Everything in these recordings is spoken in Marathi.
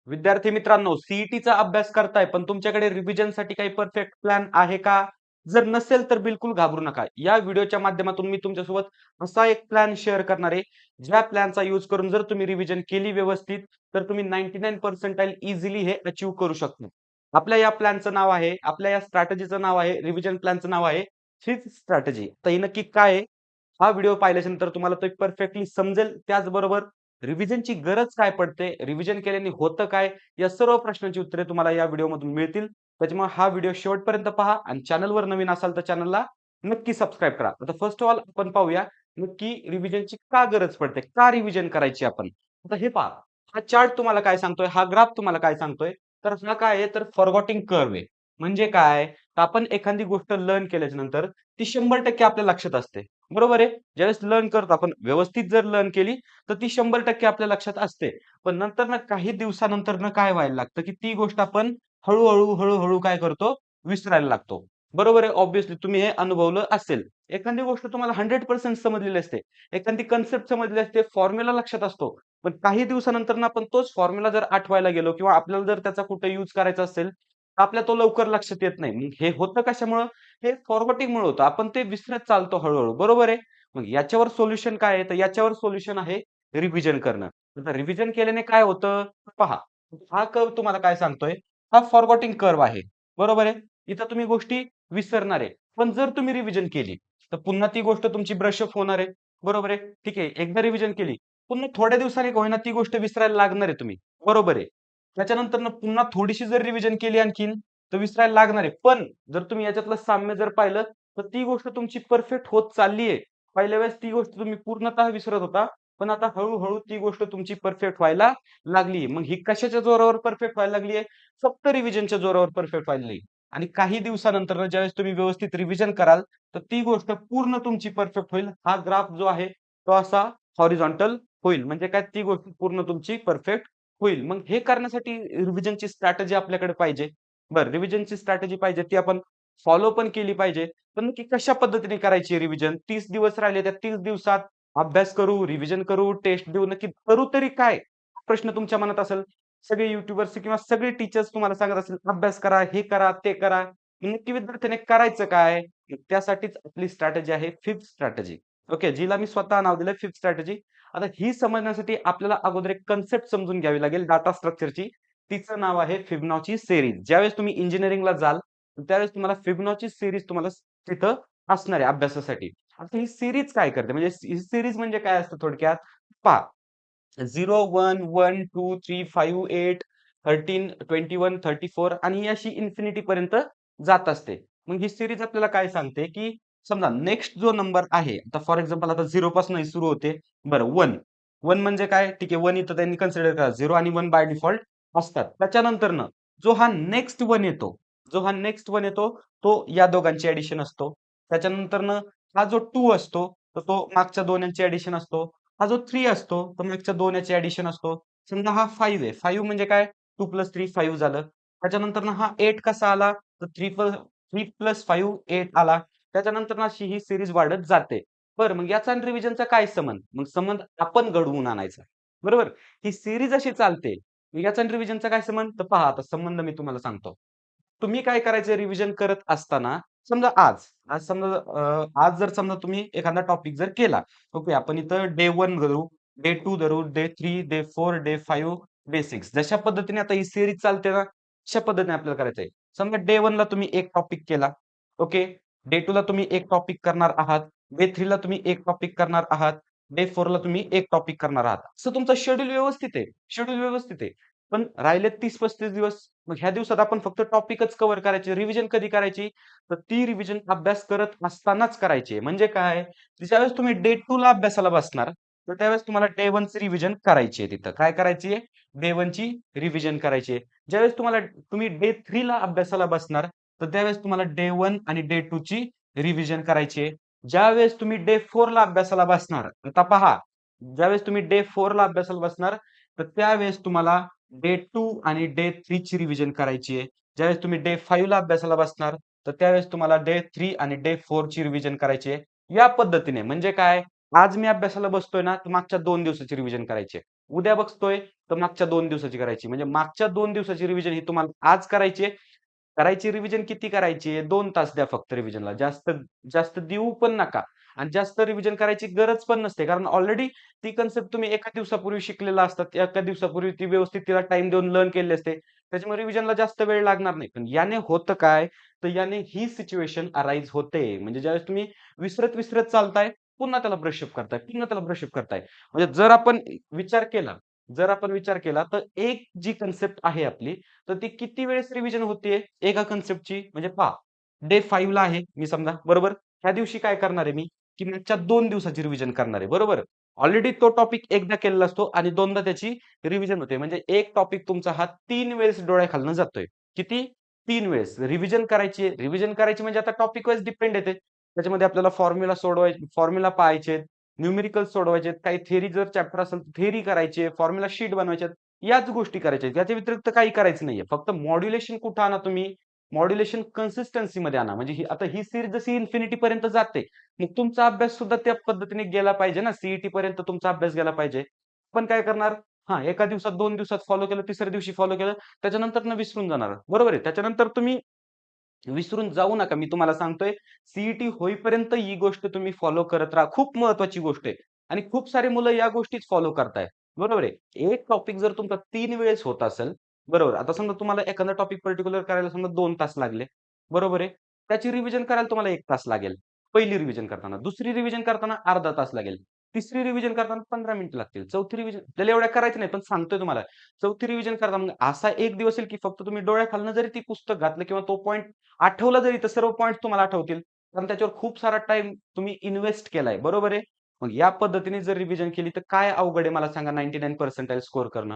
विद्यार्थी मित्रांनो, सीईटीचा अभ्यास करताय पण तुमच्याकडे रिव्हिजनसाठी काही परफेक्ट प्लॅन आहे का? जर नसेल तर बिलकुल घाबरू नका. या व्हिडिओच्या माध्यमातून मी तुमच्यासोबत असा एक प्लॅन शेअर करणार आहे, ज्या प्लॅनचा यूज करून जर तुम्ही रिव्हिजन केली व्यवस्थित, तर तुम्ही 99 पर्सेंटाइल इझिली हे अचीव्ह करू शकता. आपल्या या स्ट्रॅटेजीचं नाव आहे, रिव्हिजन प्लॅनचं नाव आहे फिफ्थ स्ट्रॅटेजी. तर ही नक्की काय आहे? हा व्हिडिओ पाहिल्यानंतर तुम्हाला तो परफेक्टली समजेल. त्याचबरोबर रिव्हिजनची गरज काय पडते, रिव्हिजन केल्याने होतं काय, या सर्व प्रश्नांची उत्तरे तुम्हाला या व्हिडिओमधून मिळतील. त्याच्यामुळे हा व्हिडिओ शेवटपर्यंत पहा आणि चॅनलवर नवीन असाल तर चॅनलला नक्की सबस्क्राईब करा. आता फर्स्ट ऑफ ऑल आपण पाहूया नक्की रिव्हिजनची का गरज पडते, का रिव्हिजन करायची आपण. आता हे पहा, हा चार्ट तुम्हाला काय सांगतोय, हा ग्राफ तुम्हाला काय सांगतोय, तर हा काय आहे, तर फॉरगॉटिंग कर्व आहे. म्हणजे काय, तर आपण एखादी गोष्ट लर्न केल्याच्या नंतर ती 100% आपल्या लक्षात असते. बरोबर आहे. ज्यावेळेस लर्न करतो आपण, व्यवस्थित जर लर्न केली तर ती 100% आपल्या लक्षात असते. पण नंतर ना काही दिवसानंतर ना काय व्हायला लागतं, की ती गोष्ट आपण हळू-हळू काय करतो, विसरायला लागतो. बरोबर आहे. ऑब्व्हियसली तुम्ही हे अनुभवलं असेल. एखादी गोष्ट तुम्हाला 100% समजलेली असते. एखादी कन्सेप्ट समजली असते, फॉर्म्युला लक्षात असतो. पण काही दिवसानंतर ना आपण तोच फॉर्म्युला जर आठवायला गेलो किंवा आपल्याला जर त्याचा कुठे यूज करायचा असेल, तर आपल्या तो लवकर लक्षात येत नाही. मग हे होतं कशामुळं? हे फॉरगॉटिंगमुळे होतं. आपण ते विसरत चालतो हळू बरोबर आहे. मग याच्यावर सोल्युशन काय आहे? तर याच्यावर सोल्युशन आहे रिव्हिजन करणं. आता रिव्हिजन केल्याने काय होतं? पहा, हा कर्व्ह तुम्हाला काय सांगतोय? हा फॉरगॉटिंग कर्व्ह आहे. बरोबर आहे. इथं तुम्ही गोष्टी विसरणार आहे. पण जर तुम्ही रिव्हिजन केली, तर पुन्हा ती गोष्ट तुमची ब्रश अप होणार आहे. बरोबर आहे. ठीक आहे. एकदा रिव्हिजन केली, पुन्हा थोड्या दिवसांनी का होईना ती गोष्ट विसरायला लागणार आहे तुम्ही. बरोबर आहे. त्याच्यानंतर पुन्हा थोडीशी जर रिव्हिजन केली आणखीन, तर विसरायला लागणार आहे. पण जर तुम्ही याच्यातलं साम्य जर पाहिलं, तर ती गोष्ट तुमची परफेक्ट होत चालली आहे. पहिल्या वेळेस ती गोष्ट तुम्ही पूर्णतः विसरत होता. पण आता हळू ती गोष्ट तुमची परफेक्ट व्हायला लागली. मग ही कशाच्या जोरावर परफेक्ट व्हायला लागली आहे? फक्त रिव्हिजनच्या जोरावर परफेक्ट व्हायला लागली. आणि काही दिवसानंतर ना ज्यावेळेस तुम्ही व्यवस्थित रिव्हिजन कराल, तर ती गोष्ट पूर्ण तुमची परफेक्ट होईल. हा ग्राफ जो आहे, तो असा हॉरिझॉन्टल होईल. म्हणजे काय, ती गोष्ट पूर्ण तुमची परफेक्ट होईल. मग हे करण्यासाठी रिव्हिजनची स्ट्रॅटेजी आपल्याकडे पाहिजे. बरं, रिव्हिजनची स्ट्रॅटेजी पाहिजे, ती आपण फॉलो पण केली पाहिजे. पण नक्की कशा पद्धतीने करायची रिव्हिजन? 30 दिवस राहिले, त्या 30 दिवसात अभ्यास करू, रिव्हिजन करू, टेस्ट देऊ, नक्की करू तरी काय? प्रश्न तुमच्या मनात असेल. सगळे युट्यूबर्स किंवा सगळे टीचर्स तुम्हाला सांगत असतील, अभ्यास करा, हे करा, ते करा. नक्की विद्यार्थ्याने करायचं काय? त्यासाठीच आपली स्ट्रॅटेजी आहे फिफ्थ स्ट्रॅटेजी. ओके, जिला मी स्वतः नाव दिलंय फिफ्थ स्ट्रॅटेजी. आता ही समजण्यासाठी आपल्याला अगोदर एक कन्सेप्ट समजून घ्यावी लागेल डाटा स्ट्रक्चरची. तिचं नाव आहे फिबोनाची सीरीज. ज्यावेळेस तुम्ही इंजिनिअरिंगला जाल, त्यावेळेस तुम्हाला फिबोनाची सीरीज तुम्हाला तिथं असणार आहे अभ्यासासाठी. आता ही सीरीज काय करते? म्हणजे ही सीरीज म्हणजे काय असतं थोडक्यात? पहा, 0, 1, 1, 2, 3, 5, 8, 13, 21, 34 आणि ही अशी इन्फिनिटी पर्यंत जात असते. मग ही सीरीज आपल्याला काय सांगते, की समजा नेक्स्ट जो नंबर आहे, आता फॉर एक्झाम्पल आता 0 पासून ही सुरू होते. बरं, 1. 1 म्हणजे काय? ठीक आहे, 1 इथं त्यांनी कन्सिडर करा. 0 आणि 1 बाय डिफॉल्ट असतात. त्याच्यानंतरनं जो हा नेक्स्ट वन येतो, तो या दोघांची ॲडिशन असतो. त्याच्यानंतरनं हा जो 2 असतो, तर तो मागच्या दोन यांची ॲडिशन असतो. हा जो 3 असतो, तर मागच्या 2 याची ॲडिशन असतो. समजा हा 5 आहे. 5 म्हणजे काय? 2 + 3 5 झालं. त्याच्यानंतरनं हा 8 कसा आला? तर 3 + 5 8 आला. त्याच्यानंतर अशी ही सीरीज वाढत जाते. बरं, मग याचा आणि रिव्हिजनचा काय संबंध? मग संबंध आपण घडवून आणायचा. बरोबर? ही सीरीज अशी चालते. मग याचा आणि रिव्हिजनचा काय संबंध? तर पहा, आता संबंध मी तुम्हाला सांगतो. तुम्ही काय करायचं रिव्हिजन करत असताना, समजा आज जर समजा तुम्ही एखादा टॉपिक जर केला, ओके, आपण इथं डे 1 धरू, डे 2 धरू, डे 3, डे 4, डे 5, डे 6. जशा पद्धतीने आता ही सीरीज चालते ना, तशा पद्धतीने आपल्याला करायचंय. समजा डे 1 ला तुम्ही एक टॉपिक केला, ओके. डे 2 ला तुम्ही एक टॉपिक करणार आहात. डे 3 ला तुम्ही एक टॉपिक करणार आहात. डे 4 ला तुम्ही एक टॉपिक करणार आहात. असं तुमचं शेड्यूल व्यवस्थित आहे. शेड्यूल व्यवस्थित आहे. पण राहिलेत 30-35 दिवस. मग ह्या दिवसात आपण फक्त टॉपिकच कव्हर करायचे. रिव्हिजन कधी करायची? तर ती रिव्हिजन अभ्यास करत असतानाच करायची. म्हणजे काय? ज्यावेळेस तुम्ही डे 2 ला अभ्यासाला बसणार, तर त्यावेळेस तुम्हाला डे 1 ची रिव्हिजन करायची आहे तिथं. काय करायची आहे? डे 1 ची रिव्हिजन करायची आहे. ज्यावेळेस तुम्ही डे 3 ला अभ्यासाला बसणार, तर त्यावेळेस तुम्हाला डे 1 आणि डे 2 ची रिव्हिजन करायची आहे. ज्यावेळेस तुम्ही डे 4 ला अभ्यासाला बसणार, आता पहा, ज्यावेळेस तुम्ही डे 4 ला अभ्यासाला बसणार, तर त्यावेळेस तुम्हाला डे 2 आणि डे 3 ची रिव्हिजन करायची आहे. ज्यावेळेस तुम्ही डे 5 ला अभ्यासाला बसणार, तर त्यावेळेस तुम्हाला डे 3 आणि डे 4 ची रिव्हिजन करायची आहे. या पद्धतीने म्हणजे काय? आज मी अभ्यासाला बसतोय ना, तर मागच्या 2 दिवसाची रिव्हिजन करायची आहे. उद्या बसतोय, तर मागच्या 2 दिवसाची करायची. म्हणजे मागच्या 2 दिवसाची रिव्हिजन ही तुम्हाला आज करायची आहे. करायची रिव्हिजन किती करायची आहे? 2 तास द्या फक्त रिव्हिजनला. जास्त जास्त देऊ पण नका आणि जास्त रिव्हिजन करायची गरज पण नसते. कारण ऑलरेडी ती कन्सेप्ट तुम्ही एका दिवसापूर्वी शिकलेला असतात. एका दिवसापूर्वी ती व्यवस्थित तिला टाईम देऊन लर्न केली असते. त्याच्यामुळे रिव्हिजनला जास्त वेळ लागणार नाही. पण याने होतं काय? तर याने ही सिच्युएशन अराईज होते. म्हणजे ज्यावेळेस तुम्ही विसरत चालताय, पुन्हा त्याला ब्रशअप करताय, पुन्हा त्याला ब्रशअप करताय. म्हणजे विचार केला जर आपण विचार केला, तर एक जी कन्सेप्ट आहे आपली, तर ती किती वेळेस रिव्हिजन होतीये एका कन्सेप्टची? म्हणजे पहा, डे 5 ला आहे मी समजा, बरोबर? ह्या दिवशी काय करणार आहे मी, की मागच्या 2 दिवसाची रिव्हिजन करणार आहे, बरोबर? ऑलरेडी तो टॉपिक एकदा केलेला असतो आणि दोनदा त्याची रिव्हिजन होते. म्हणजे एक टॉपिक तुमचा हा 3 वेळेस डोळ्याखालनं जातोय. किती? 3 वेळेस. रिव्हिजन करायची म्हणजे आता टॉपिक वाईज डिपेंड येते. त्याच्यामध्ये आपल्याला फॉर्म्युला पाहायचे, न्यूमेरिकल्स सोडवायचे, काही थिअरी जर चॅप्टर असेल तर थिअरी करायची फॉर्म्युला शीट बनवायच्यात. याच गोष्टी करायच्या आहेत. याच्या व्यतिरिक्त काही करायचं नाहीये. फक्त मॉड्युलेशन कुठं आणा तुम्ही? मॉड्युलेशन कन्सिस्टन्सीमध्ये आणा. म्हणजे ही सीरीज जशी इन्फिनिटी पर्यंत जाते, मग तुमचा अभ्यास सुद्धा त्या पद्धतीने गेला पाहिजे ना. सीईटी पर्यंत तुमचा अभ्यास गेला पाहिजे. पण काय करणार? हां, एका दिवसात, 2 दिवसात फॉलो केलं, तिसऱ्या दिवशी फॉलो केलं, त्याच्यानंतर विसरून जाणार. बरोबर आहे. त्याच्यानंतर तुम्ही विसरून जाऊ नका. मी तुम्हाला सांगतोय, सीईटी होईपर्यंत ही गोष्ट तुम्ही फॉलो करत राहा. खूप महत्त्वाची गोष्ट आहे आणि खूप सारी मुलं या गोष्टीच फॉलो करताय. बरोबर आहे. एक टॉपिक जर तुमचा 3 वेळेस होत असेल, बरोबर. आता समजा तुम्हाला एखादा टॉपिक पर्टिक्युलर करायला समजा 2 तास लागले, बरोबर आहे. त्याची रिव्हिजन करायला तुम्हाला 1 तास लागेल. पहिली रिव्हिजन करताना. दुसरी रिव्हिजन करताना अर्धा तास लागेल. तिसरी रिव्हिजन करताना 15 मिनिटं लागतील. चौथी रिव्हिजन आपल्याला एवढ्या करायचं नाही, पण सांगतोय तुम्हाला. चौथी रिव्हिजन करताना मग असा एक दिवस येईल, की फक्त तुम्ही डोळ्याखालनं जरी ती पुस्तक घातलं किंवा तो पॉइंट आठवलं जरी तर सर्व पॉइंट तुम्हाला आठवतील. कारण त्याच्यावर खूप सारा टाईम तुम्ही इन्व्हेस्ट केलाय. बरोबर आहे? मग या पद्धतीने जर रिव्हिजन केली तर काय अवघड आहे मला सांगा 99 पर्सेंटाइल स्कोर करणं.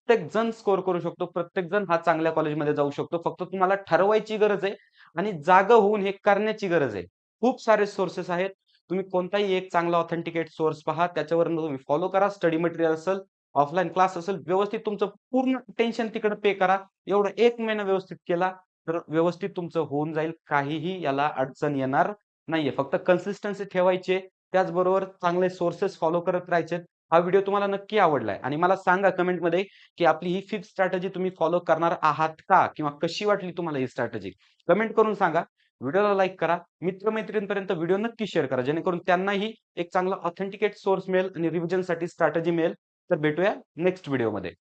प्रत्येक जण स्कोर करू शकतो. प्रत्येक जण हा चांगल्या कॉलेजमध्ये जाऊ शकतो. फक्त तुम्हाला ठरवायची गरज आहे आणि जागं होऊन हे करण्याची गरज आहे. खूप सारे सोर्सेस आहेत. तुम्ही कोणताही एक चांगला ऑथेंटिकेट सोर्स पहा. त्याच्यावरून तुम्ही फॉलो करा. स्टडी मटेरियल असेल, ऑफलाईन क्लास असेल, व्यवस्थित तुमचं पूर्ण टेन्शन तिकडे पे करा. एवढा 1 महिना व्यवस्थित केला, तर व्यवस्थित तुमचं होऊन जाईल. काहीही याला अडचण येणार नाहीये. फक्त कन्सिस्टन्सी ठेवायची आहे. त्याचबरोबर चांगले सोर्सेस फॉलो करत राहायचे. हा व्हिडिओ तुम्हाला नक्की आवडलाय आणि मला सांगा कमेंटमध्ये, की आपली ही फिक्स स्ट्रॅटेजी तुम्ही फॉलो करणार आहात का? किंवा कशी वाटली तुम्हाला ही स्ट्रॅटेजी? कमेंट करून सांगा. व्हिडिओला लाईक करा. मित्र-मैत्रिणींपर्यंत व्हिडिओ नक्की शेअर करा. जेणेकरून त्यांनाही एक चांगला ऑथेंटिकेट सोर्स मिळेल आणि रिव्हिजनसाठी स्ट्रॅटेजी मिळेल. तर भेटूया नेक्स्ट व्हिडिओमध्ये.